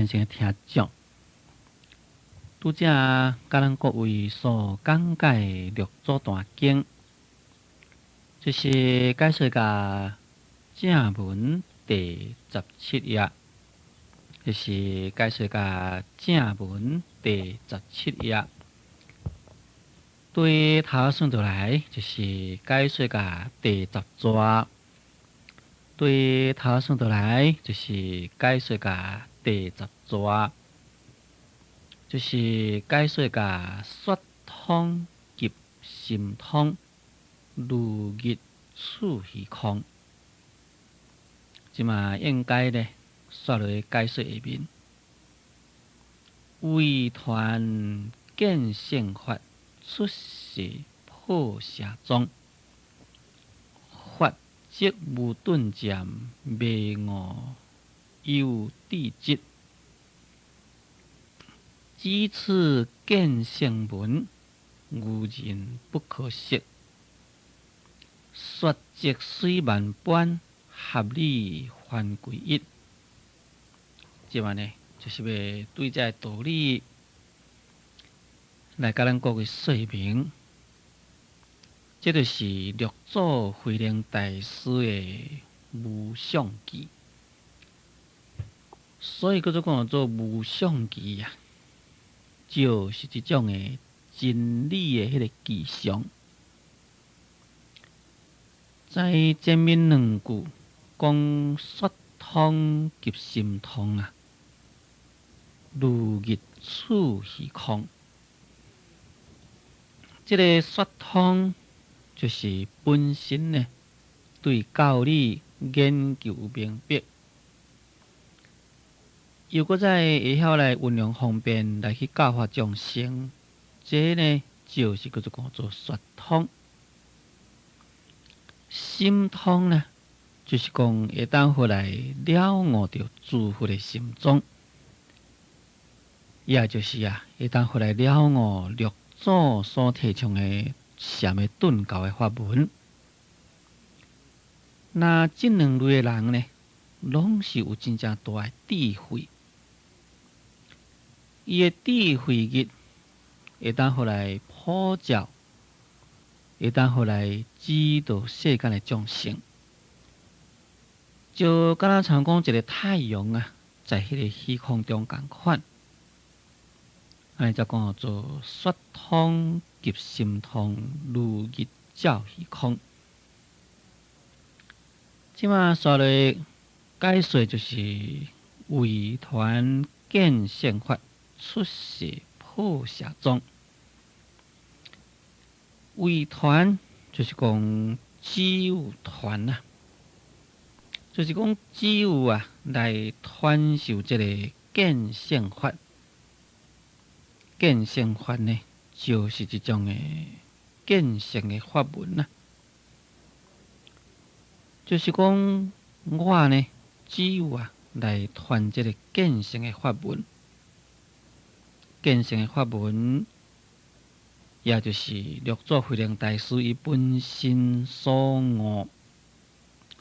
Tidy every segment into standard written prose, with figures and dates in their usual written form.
心的听众，拄则甲咱各位所讲解《六祖坛经》，这是解说甲正文第17页，这是解说甲正文第17页。对头顺倒来，就是解说甲第10节。对头顺倒来，就是解说甲第10节，就是解说甲说通及心通，如日处虚空。即嘛应该呢，说落解说下面，为传见性法，出世破邪宗。法即无顿渐，未我有地质。只此见性文，愚人不可识。说即虽万般，合理还归一。即嘛呢，就是要对这道理来甲咱各位说明。这就是六祖慧能大师的无相记，所以叫做无相记呀，就是这种的真理的迄个迹象。在前面两句讲说通及心通啊，如日处虚空。这个说通就是本身呢，对教理研究明白，又搁再会晓来运用方便来去教化众生，这呢就是叫做说通。心通呢，就是讲会当回来了悟到诸佛的心中，也就是会当回来了悟六祖所提倡的禅的顿教的法门。那这两类的人呢，拢是有真正大的智慧，伊的智慧力会当回来普照，会当回来指导世间的众生。就敢若像讲一个太阳啊，在迄个虚空中共款，安尼才讲做说通及心通，如日照虚空。即马说来解说就是为传见性法，出世破邪宗。为传就是讲只有传啊，就是讲只有来传授这个见性法。见性法呢，就是这种的见性的法门啊。就是讲我呢，只有来传这个见性的法门。见性的法门，也就是六祖慧能大师伊本身所悟、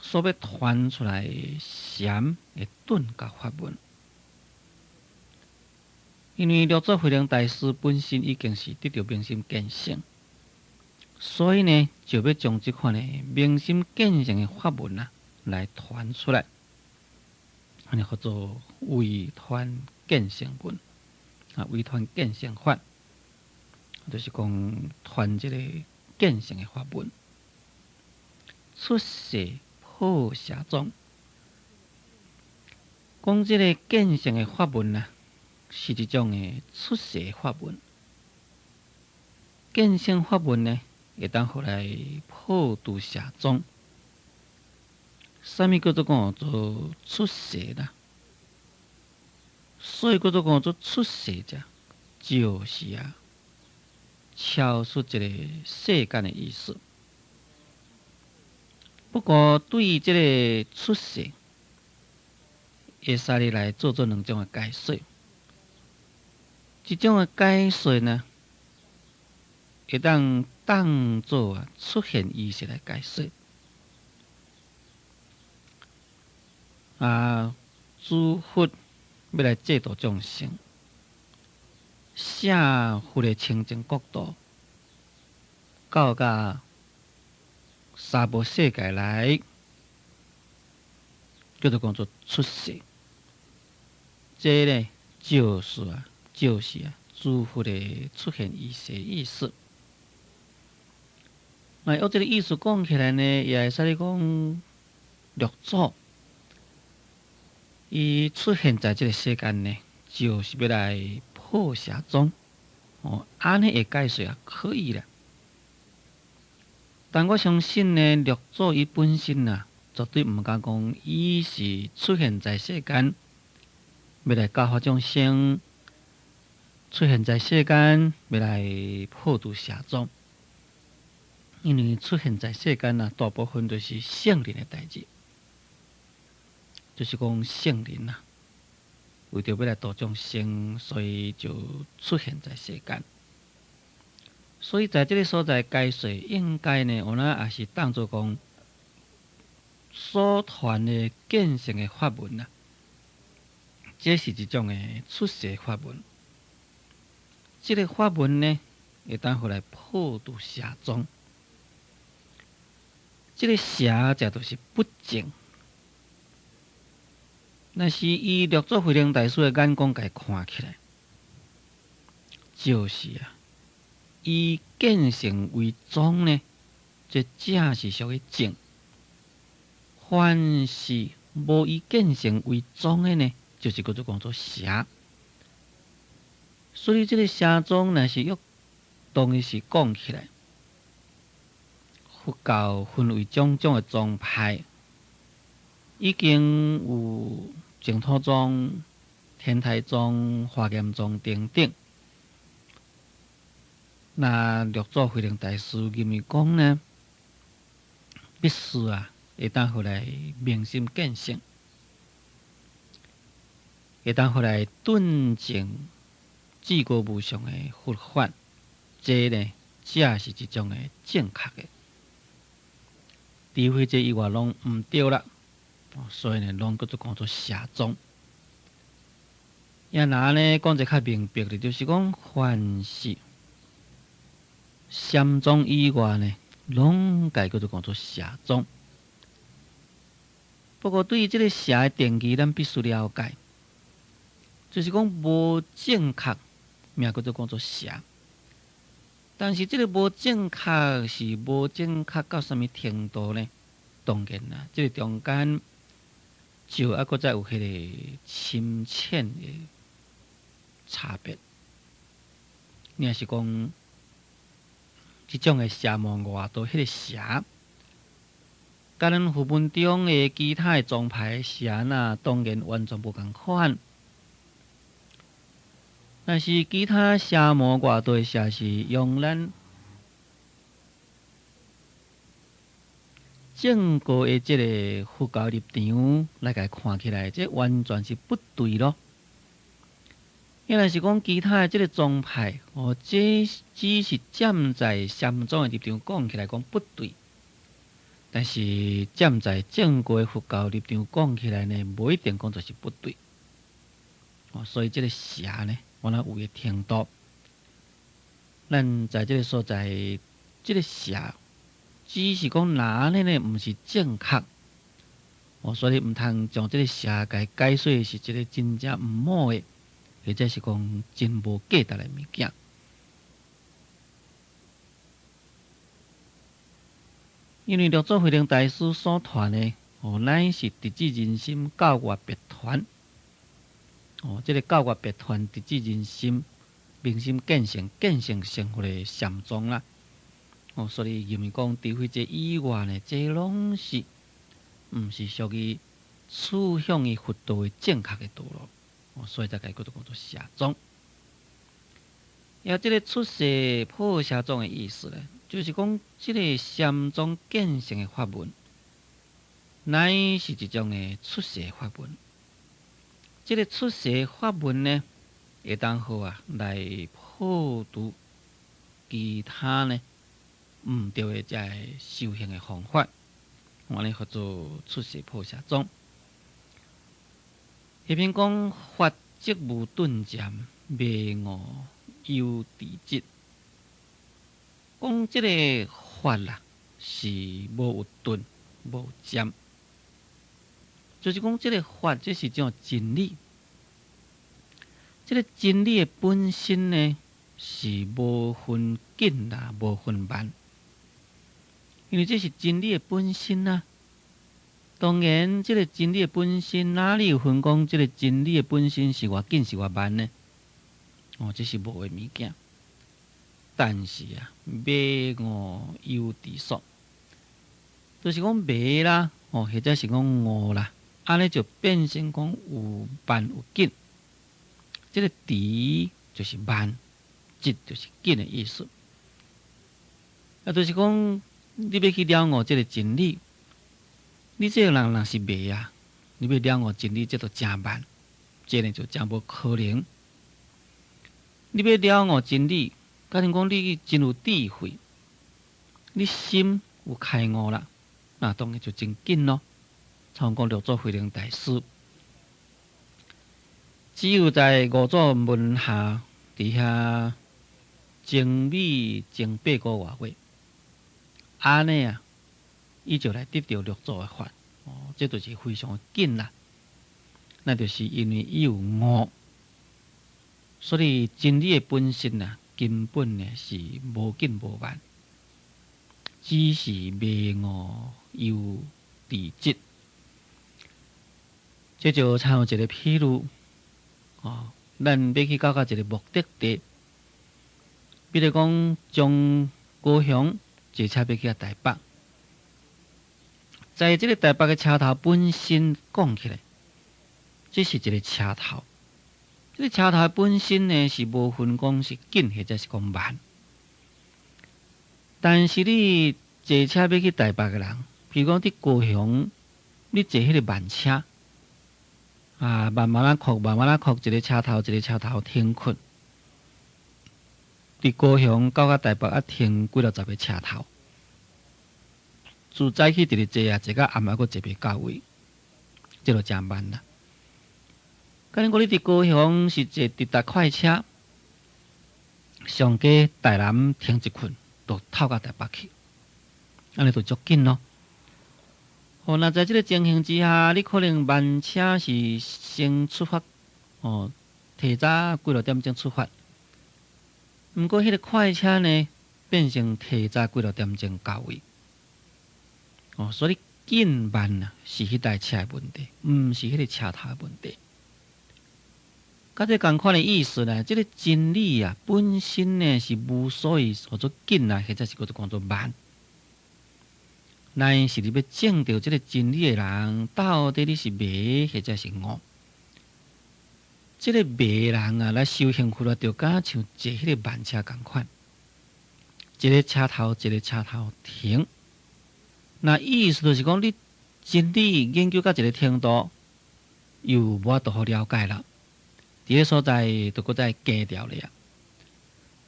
所要传出来的禅的顿教法门。因为六祖慧能大师本身已经是得到明心见性，所以呢，就要将这款的明心见性的法门来传出来，安尼叫做为传见性门为传见性法，就是讲传这个见性的法门，出世破邪宗。讲这个见性的法门是一种的出世的法门。见性法门呢，会当互来破除邪宗。啥物叫做讲做出世啦？所以叫做讲做出世者，就是超出这个世间的意思。不过对于这个出世，会使你来做两种的解说。一种的解说呢，会当做出现意识来解说。诸佛要来制度众生，社会的清净国度，到甲三无世界来，叫做讲做出世。这呢，就是诸佛的出现仪式意思。那用这个意思讲起来呢，也会使你讲六祖，伊出现在这个世间呢，就是要来破邪宗。安尼会解释也可以啦。但我相信呢，六祖伊本身啊，绝对毋敢讲伊是出现在世间，要来教化众生，出现在世间要来破除邪宗。因为出现在世间啊，大部分都是圣人的代志，就是讲圣人啊，为着要来度众生，所以就出现在世间。所以在这个所在解说，应该呢，我呢也是当作讲所传的见性的法门啊，这是一种的出世法门。这个法门呢，会当回来破除邪宗。这个邪者就是不净。那是以六祖慧能大师的眼光来看起来，就是啊，以见性为宗呢，这正是属于净。凡是无以见性为宗的呢，就是叫做讲做邪。所以这个邪宗若是当然是讲起来，佛教分为种种的宗派，已经有净土宗、天台宗、华严宗等等。那六祖慧能大师认为讲呢，必须啊，会当回来明心见性，会当回来顿证至高无上的佛法，这呢，才是一种的正确的。除非这以外拢毋对啦，所以呢，拢叫做讲做邪宗。也拿呢讲者较明白的，就是讲凡是禅宗以外呢，拢该叫做讲做邪宗。不过对于这个邪的定义，咱必须了解，就是讲无正确，名叫做讲做邪。但是这个无正确是无正确到什么程度呢？当然啦，这个中间就还佫再有迄个深浅的差别。你若是讲这种的邪魔外道，迄个邪，甲咱佛门中的其他的宗派邪啊，当然完全无共款。但是其他邪魔外道的邪是用咱正果的这个佛教立场来甲看起来，这完全是不对咯。因为是讲其他的这个宗派，这只是站在禅宗的立场讲起来讲不对，但是站在正果的佛教立场讲起来呢，无一定讲就是不对。所以这个邪呢，我那有个程度，咱在这个所在，这个邪只是讲哪呢呢，毋是正确。所以毋通将这个邪解解说是一个真正毋好的，或者是讲真无价值的物件。因为六祖慧能大师所传的，乃是直至人心教化别传。这个教化别传直至人心，明心见性，见性成佛的禅宗啦。所以认为讲，除非这以外呢，这拢是毋是属于趋向于佛道的正确的道路。所以才叫做讲做邪宗。也这个出世破邪宗的意思呢，就是讲这个禅宗见性的法门，乃是一种的出世法门。这个出世法门呢，会当好啊来破除其他呢毋对的这修行的方法，我呢叫做出世破邪宗。下面讲法则无顿渐，未悟有迟疾。讲即个法啦，是无有顿，无有渐，就是讲即个法，这是一种真理。即个真理的本身呢，是无分紧啦，无分慢，因为这是真理的本身啊。当然，即个真理的本身哪里有分讲？即个真理的本身是偌紧是偌慢呢？这是无的物件。但是啊，未悟有迟速，就是讲未啦，或者是讲悟啦，安尼就变成讲有慢有紧。即个迟就是慢，急就是紧的意思。就是讲你要去了悟即个真理。你这个人若是未啊，你要了悟真理，这就真慢，这呢就真无可能。你要了悟真理，假如讲你真有智慧，你心有开悟啦，那当然就真紧咯。像讲六祖慧能大师，只有在五祖门下底下精美前8个多月，安尼啊。伊就来得到六祖的法，这就是非常紧啦。那就是因为伊有悟，所以真理的本身啊，根本呢是无紧无慢，只是未悟有迟疾。这就参有一个譬如，咱要去到一个目的地，比如讲从高雄坐车要去台北。在这个台北的车头本身讲起来，这是一个车头。这个车头本身呢是无分讲是紧或者是讲慢，但是你坐车要去台北的人，譬如讲伫高雄，你坐迄个慢车，慢慢哭，慢慢哭，一个车头停困。伫高雄到台北停几落10个车头。自早起直直坐坐到暗下，佫坐袂到位，这就真慢啦。假如讲你伫高雄是坐直达快车，上加台南停一困，就透到台北去，安尼就足紧咯。那在这个情形之下，你可能慢车是先出发，提早几落点钟出发。毋过迄个快车呢，变成提早几落点钟到位。所以紧慢啊，是迄台车的问题，毋是迄个车头的问题。甲这同款的意思呢，这个真理啊，本身呢是无所谓叫做紧啊，或者是叫做慢。但是你要证到这个真理的人，到底你是迷或者是悟？这个迷人啊，来修行佛啊，就敢像坐迄个慢车同款，一个车头停。那意思就是讲，你真理研究到一个程度，又无法度好了解啦。伫个所在，就搁再加掉了呀。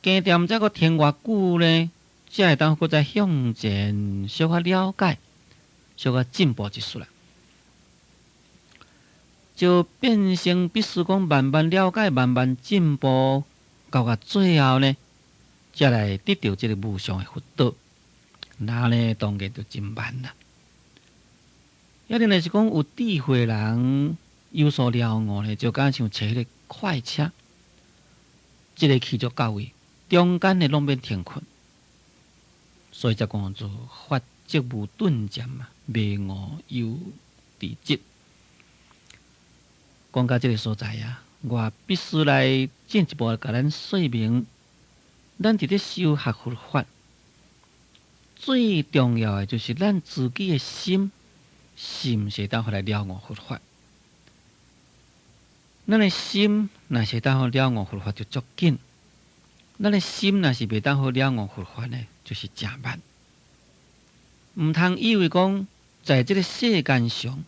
加掉，再搁停偌久呢？才会当搁再向前小可了解，小可进步一丝啦。就变成必须讲慢慢了解，慢慢进步，到最后呢，才来得到这个无上的福德。那呢，当然就真慢啦。要定来是讲有智慧人有所了悟呢，就敢像坐迄个快车，一个去就到位，中间的拢免停困，所以才讲做法则无顿渐嘛，未悟有迟疾。讲到这个所在啊，我必须来进一步甲咱说明，咱伫咧修学佛法。最重要的就是咱自己的心，是毋是当互来了悟佛法？咱的心若是当互了悟佛法就足紧，咱的心若是袂当互了悟佛法呢，就是真慢。毋通以为讲，在这个世间上，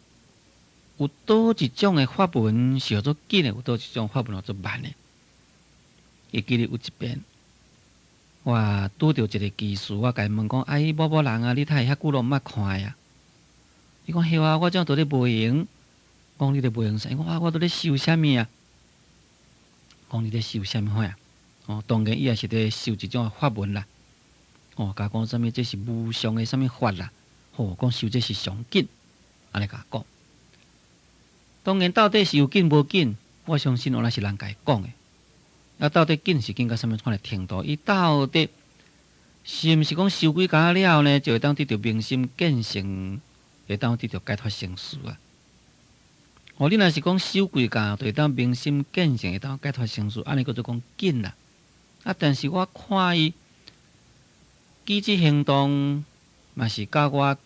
有多一种的法门是叫做紧的，有多一种法门叫做慢的。会记得有一遍。我拄到一个技师，我甲伊问讲：“伊某某人啊，你睇遐久拢毋捌看呀？”伊讲：“嘿啊，我种都咧无闲。讲你咧袂用啥？讲我都咧修啥物啊？讲你咧修啥物货啊？当然伊也是咧修一种法门啦。甲讲啥物？这是无上的啥物法啦？讲修这是上紧，安尼甲讲。当然，到底是有紧无紧？我相信那是人家讲的。到底紧是紧到啥物款的程度？伊到底是毋是讲修几工了呢，就会当得到明心见性，会当得到解脱生死啊？你若是讲修几工，就会当明心见性，会当解脱生死，安尼叫做讲紧啦。但是我看伊举止行动，嘛是甲我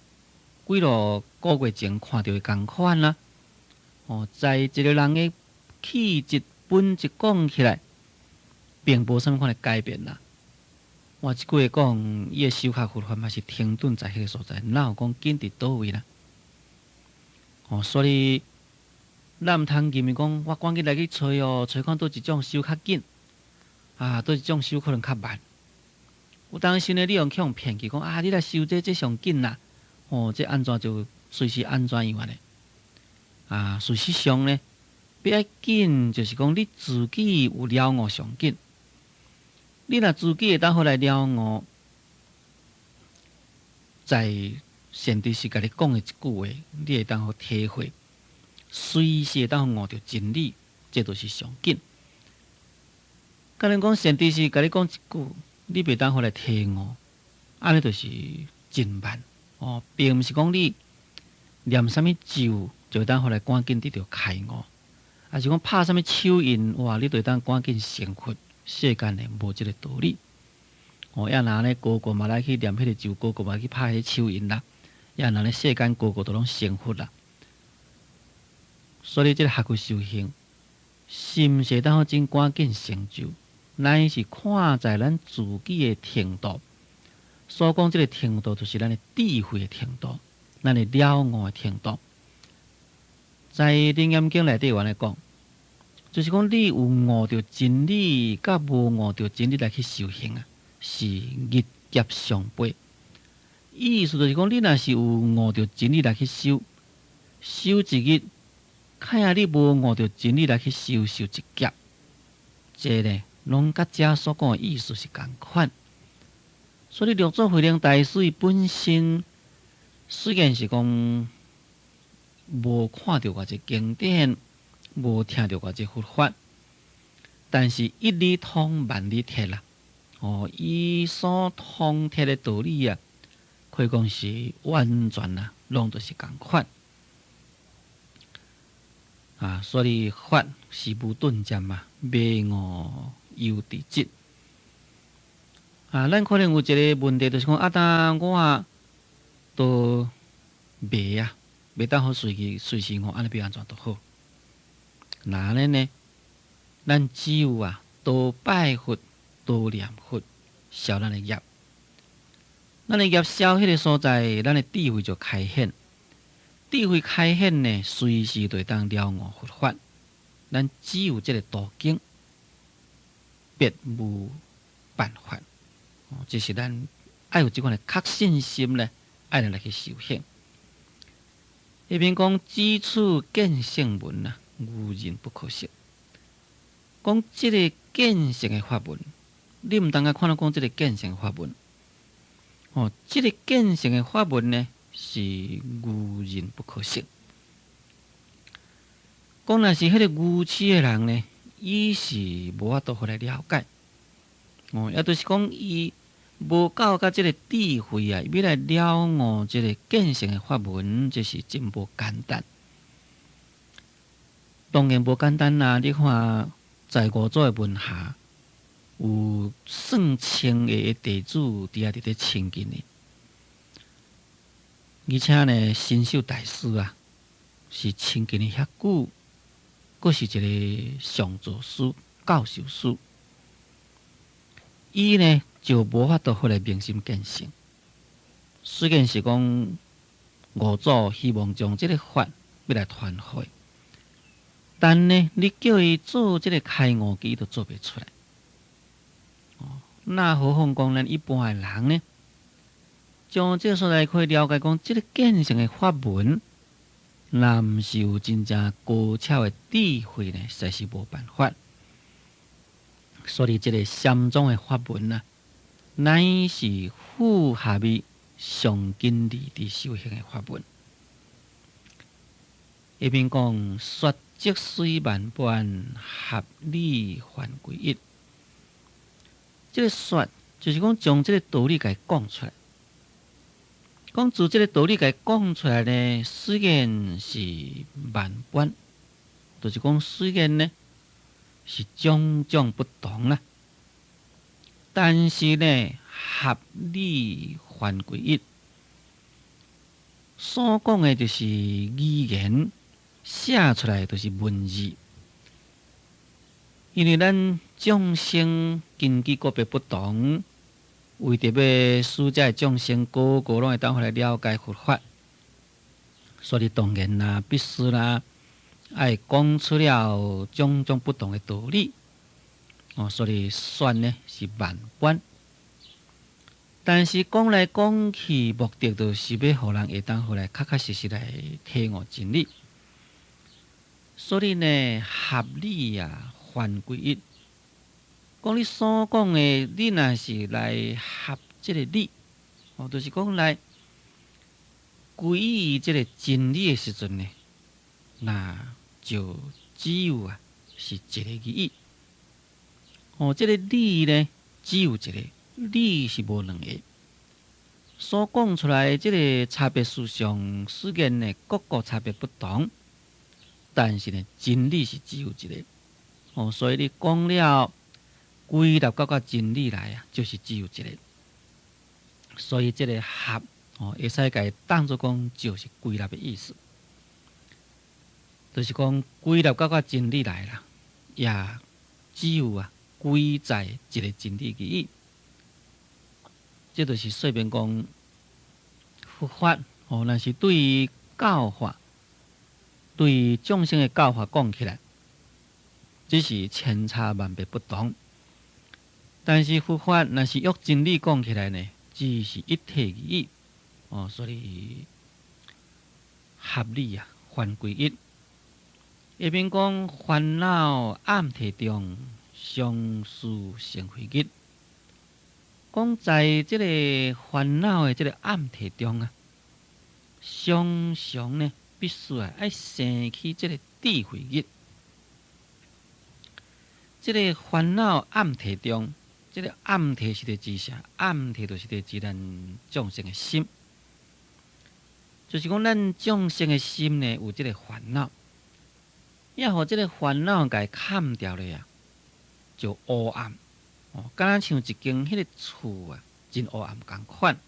几落个月前看到的同款啦。在一个人的气质本质讲起来，并无啥物款的改变啦。我即句讲，伊的修学佛法嘛是停顿在迄个所在，哪有讲紧伫倒位啦？所以咱毋通认为讲，我赶紧来去找看倒一种修较紧，倒一种修可能较慢。有当时呢，你用去互骗去讲你来修这上紧啦，这安怎就随时安怎样呢？事实上呢，比较紧就是讲你自己有了悟上紧。你若自己会当好来了悟，在善知识甲你讲的一句话，你会当好体会，随时会当悟到真理，这就是上紧。甲恁讲善知识甲你讲一句，你袂当好来体悟，安尼就是真慢。并毋是讲你念啥物咒就会当好来赶紧得到开悟，还是讲拍啥物手印，你就会当赶紧成佛。世间呢无即个道理。也拿呢个个嘛来去念迄个咒，个个嘛去拍迄手印啦。也拿呢世间个个都拢成佛啦。所以即个学佛修行，是毋是当好真赶紧成就，乃是看在咱自己的程度。所讲即个程度，就是咱的智慧的程度，咱的了悟的程度。在《楞严经》内底有安尼讲。就是讲，你有悟到真理，甲无悟到真理来去修行啊，是日劫相悖。意思就是讲，你若是有悟到真理来去修，修一日，看下你无悟到真理来去修一劫，这呢，拢甲遮所讲的意思是同款。所以，六祖慧能大师本身虽然是讲无看到偌济经典。无听到过这佛法，但是一理通万理铁啦。伊所通铁的道理啊，可以讲是完全啦，拢都是共款。所以法是无顿渐嘛，迷悟犹伫即。咱可能有一个问题，就是讲当我都迷啊，袂当好随时我安尼要安怎都好。那呢？咱只有多拜佛、多念佛，消咱的业。咱的业消迄个所在，咱的智慧就开显。智慧开显呢，随时都当了悟佛法。咱只有这个途径，别无办法。这是咱爱有这款的确信心呢，爱来去修行。一边讲基础见性门啊。无人不可识。讲即个见性的法门，你毋当个看到讲即个见性法门。即个见性的法门呢，是无人不可识。讲若是迄个愚痴的人呢，伊是无法度互来了解。也就是讲，伊无够甲即个智慧啊，要来了悟即个见性的法门，这是真无简单。当然无简单啦！你看，在五祖的门下，有算千个弟子伫伫咧亲近呢。而且呢，新秀大师是亲近的遐久，佫是一个上座师、教授师。伊呢就无法度互来明心见性。虽然是讲五祖希望将这个法要来传开。但呢，你叫伊做这个开悟机，伊都做不出来。那何况讲咱一般的人呢？从这个所在可以了解讲，这个见性的法门，若毋是有真正高超的智慧呢，实是无办法。所以，这个禅宗的法门啊，乃是符合于上经理的修行的法门。一边讲说即虽万般，合理还归一。这个说就是讲将这个道理给讲出来。讲自这个道理给讲出来呢，虽然是万般，就是讲虽然呢是种种不同啦，但是呢合理还归一。所讲的就是语言，写出来就是文字。因为咱众生根基个别不同，为着要使这众生个个拢会当回来了解佛法，所以当然啦，必须啦，爱讲出了种种不同的道理。所以说呢是万般，但是讲来讲去，目的就是要互人会当回来，确确实实来体悟真理。所以呢，合理啊，还归一。讲你所讲的，你若是来合这个理，就是讲来归于这个真理的时阵呢，那就只有啊是一个意义。这个理呢，只有一个，理是无两个。所讲出来这个差别思想，虽然呢各个差别不同，但是呢真理是只有一个。所以你讲了归纳到真理来啊，就是只有一个。所以这个合，会使甲伊当作讲就是归纳的意思，就是讲归纳到真理来啦，也只有啊归在一个真理之意。这就是说明讲佛法，若是对于教法，对于众生的教法讲起来，只是千差万别不同。但是佛法若是用真理讲起来呢，只是一体而已。所以合理啊，还归一。一边讲烦恼暗体中，相思成非一。讲在这个烦恼的这个暗体中啊，常常呢必须爱生起这个智慧一。这个烦恼暗体中，这个暗体是个指啥？暗体就是个指咱众生的心，就是讲咱众生的心呢有这个烦恼，要互这个烦恼给砍掉了呀，就黑暗。敢若像一间迄个厝啊，真黑暗共款。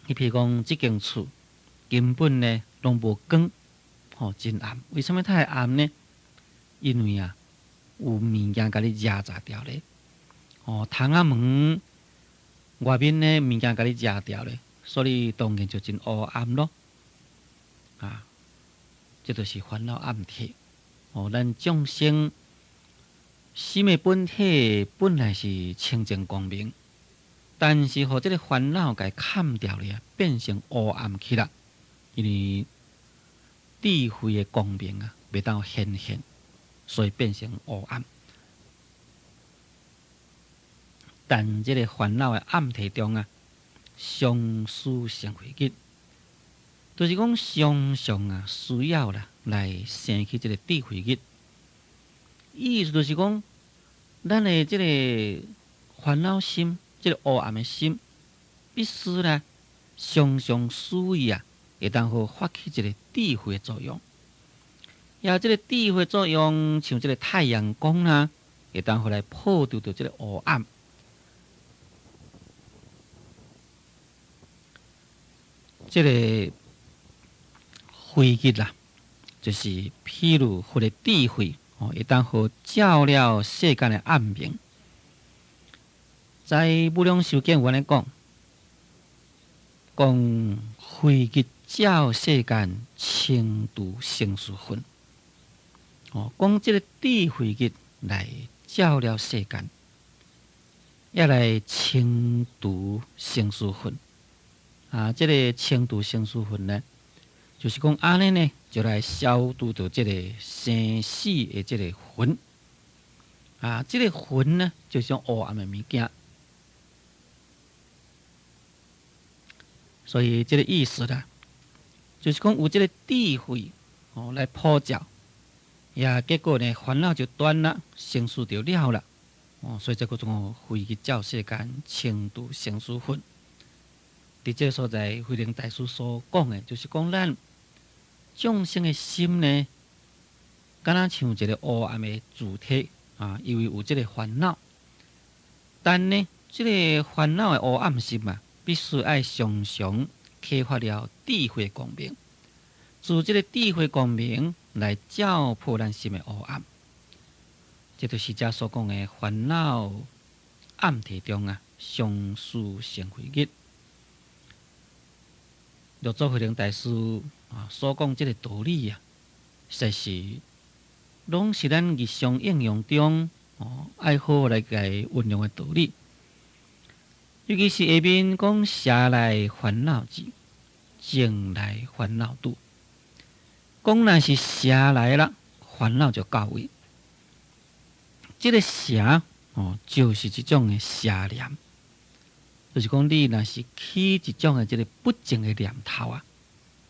你譬如讲，这间厝根本呢拢无光，真暗。为什么它会暗呢？因为啊，有物件甲你遮杂掉咧。窗仔门外面呢物件甲你遮掉咧，所以当然就真黑暗咯。这就是烦恼暗体。咱众生心的本体本来是清净光明，但是互这个烦恼给砍掉了，变成黑暗去了。因为智慧的光明啊，未当显现，所以变成黑暗。但这个烦恼的暗体中啊，相思成非一，就是讲常常啊需要啦来生起这个智慧一。意思就是讲，咱的这个烦恼心，这个黑暗的心，必须啦常常需要啊，会当好发起一个智慧的作用。也这个智慧作用，像这个太阳光啦，会当好来破除到这个黑暗。这个慧日啦，就是譬如佛的智慧。会当好照了世间的暗明。在《无量寿经》有安尼讲，慧日照世间，清除生死分。讲这个智慧日来照了世间，也来清除生死分。这个清除生死魂呢，就是讲安尼呢，就来消除到这个生死的这个魂。这个魂呢，就是种黑暗的物件。所以这个意思啦，就是讲有这个智慧来普照，结果呢烦恼就断了，生死就了了。所以这个种飞去照世间，清除生死魂。伫这个所在，慧能大师所讲的，就是讲咱众生的心呢，敢若像一个黑暗的主体因为有这个烦恼，但呢，这个烦恼的黑暗心必须要常常开发了智慧光明，自这个智慧光明来照破咱心的黑暗。这就是遮所讲的烦恼暗体中相思成慧日。六祖慧能大师所讲这个道理实是拢是咱日常应用中爱好来甲运用的道理。尤其是下面讲舍来烦恼至，境来烦恼度。讲若是舍来了，烦恼就到位。这个舍就是一种的邪念，就是讲你若是起一种的这个不净的念头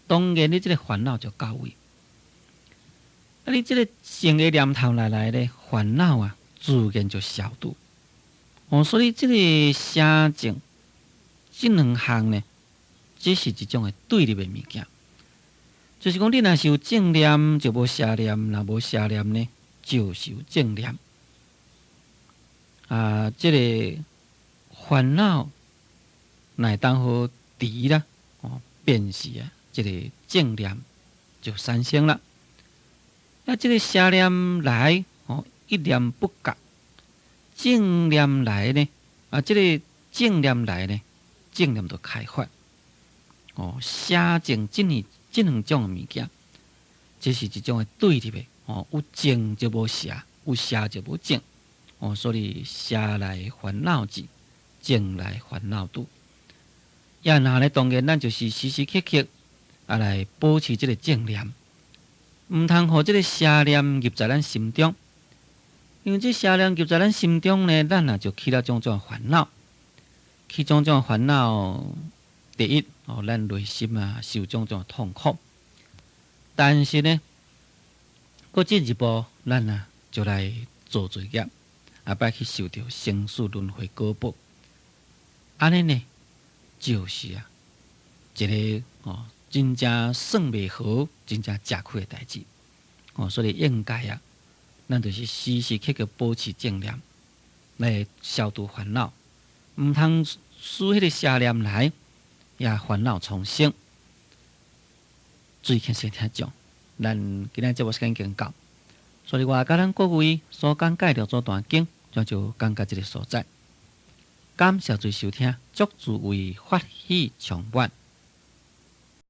当然你这个烦恼就到位。你这个净的念头来呢，烦恼自然就消除。所以这个邪净这两项呢，这是一种的对立的物件。就是讲你若是有正念，就无邪念；若无邪念呢，就是有正念。这个烦恼乃当好除啦，便是这个正念就产生了。这个邪念来，一念不觉，正念来呢，这个正念来呢，正念就开发。邪正这两种的物件，这是一种的对立的。有正就无邪，有邪就无正。所以邪来烦恼至，正来烦恼度。那呢，当然咱就是时时刻刻来保持这个正念，唔通让这个邪念入在咱心中。因为这邪念入在咱心中呢，咱就起了种种烦恼，起种种烦恼。第一，咱内心受种种痛苦。但是呢，搁进一步，咱就来做罪业。摆去受到生死轮回果报，安尼呢，就是一个真正算袂好、真正吃亏的代志。所以应该咱就是时时刻刻保持正念，来消除烦恼，唔通使迄个邪念来，也烦恼重生。最轻先听讲，咱今日节目时间已经到。所以我甲咱各位所讲解了这段经，就讲到这个所在。感谢诸位收听，祝诸位法喜充满。